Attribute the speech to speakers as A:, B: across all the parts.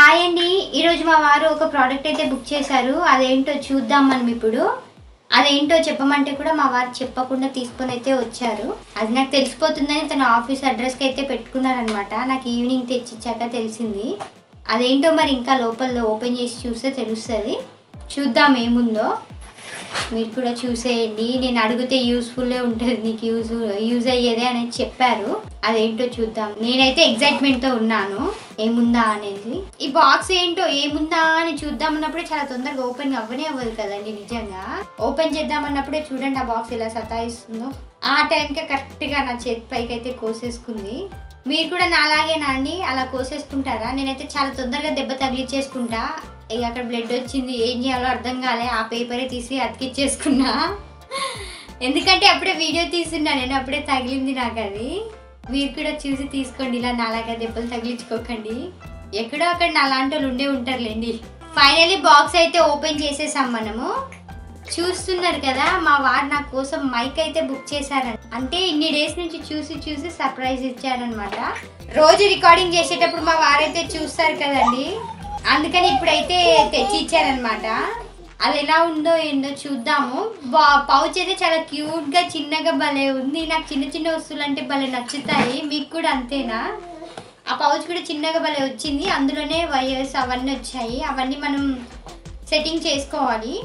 A: Hi అండి, ఈరోజు మా వారు ఒక ప్రోడక్ట్ అయితే బుక్ చేశారు. అదేంటో చూద్దాం మనం ఇప్పుడు. అదేంటో చెప్పమంటే కూడా మా వారు చెప్పకుండా తీసుకొని అయితే వచ్చారు. అది నాకు తెలిసిపోతుందని తన ఆఫీస్ అడ్రస్కి అయితే పెట్టుకున్నారనమాట. నాకు ఈవినింగ్ తెచ్చిచ్చాక తెలిసింది. అదేంటో మరి ఇంకా లోపల ఓపెన్ చేసి చూస్తే తెలుస్తుంది. చూద్దాం ఏముందో. మీరు కూడా చూసేయండి. నేను అడిగితే యూస్ఫుల్లే ఉంటుంది, నీకు యూజ్ అయ్యేదే అనేది చెప్పారు. అదేంటో చూద్దాం. నేనైతే ఎగ్జైట్మెంట్తో ఉన్నాను ఏముందా అనేది. ఈ బాక్స్ ఏంటో ఏముందా అని చూద్దామన్నప్పుడే చాలా తొందరగా ఓపెన్ అవ్వనే అవ్వదు కదండి. నిజంగా ఓపెన్ చేద్దామన్నప్పుడే చూడండి ఆ బాక్స్ ఎలా సతాయిస్తుందో. ఆ టైంకే కరెక్ట్గా నా చేతి పైకి అయితే కోసేసుకుంది. మీరు కూడా నాలాగేనా అండి, అలా కోసేసుకుంటారా? నేనైతే చాలా తొందరగా దెబ్బ తగిలిచ్చేసుకుంటా. ఇక అక్కడ బ్లడ్ వచ్చింది, ఏం చేయాలో అర్థం కాలే. ఆ పేపరే తీసి అతికిచ్చేసుకున్నా. ఎందుకంటే అప్పుడే వీడియో తీస్తున్నా నేను, అప్పుడే తగిలింది నాకు అది. మీరు కూడా చూసి తీసుకోండి, ఇలా నాలాగా దెబ్బలు తగిలించుకోకండి. ఎక్కడో అక్కడ నాలాంటి వాళ్ళు ఉండే ఉంటారులేండి. ఫైనలీ బాక్స్ అయితే ఓపెన్ చేసేసాం మనము. చూస్తున్నారు కదా, మా వారు నా కోసం మైక్ అయితే బుక్ చేశారంట. అంటే ఇన్ని డేస్ నుంచి చూసి సర్ప్రైజ్ ఇచ్చారనమాట. రోజు రికార్డింగ్ చేసేటప్పుడు మా వారైతే చూస్తారు కదండి, అందుకని ఇప్పుడైతే తెచ్చి ఇచ్చారనమాట. అది ఎలా ఉందో ఏందో చూద్దాము. పౌచ్ అయితే చాలా క్యూట్గా చిన్నగా భలే ఉంది. నాకు చిన్న చిన్న వస్తువులు అంటే భలే నచ్చుతాయి. మీకు కూడా అంతేనా? ఆ పౌచ్ కూడా చిన్నగా భలే వచ్చింది. అందులోనే వైర్స్ అవన్నీ వచ్చాయి. అవన్నీ మనం సెట్టింగ్ చేసుకోవాలి.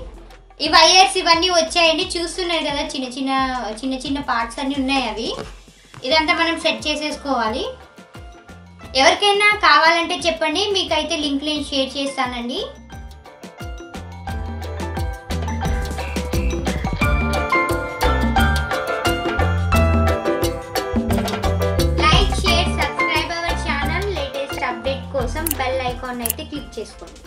A: ఈ వైర్స్ ఇవన్నీ వచ్చాయండి. చూస్తున్నారు కదా, చిన్న చిన్న పార్ట్స్ అన్నీ ఉన్నాయి. అవి ఇదంతా మనం సెట్ చేసేసుకోవాలి. ఎవరికైనా కావాలంటే చెప్పండి, మీకైతే లింక్ నేను షేర్ చేస్తానండి. Like, share, subscribe our channel. Latest update కోసం బెల్ ఐకాన్ అయితే క్లిక్ చేసుకోండి.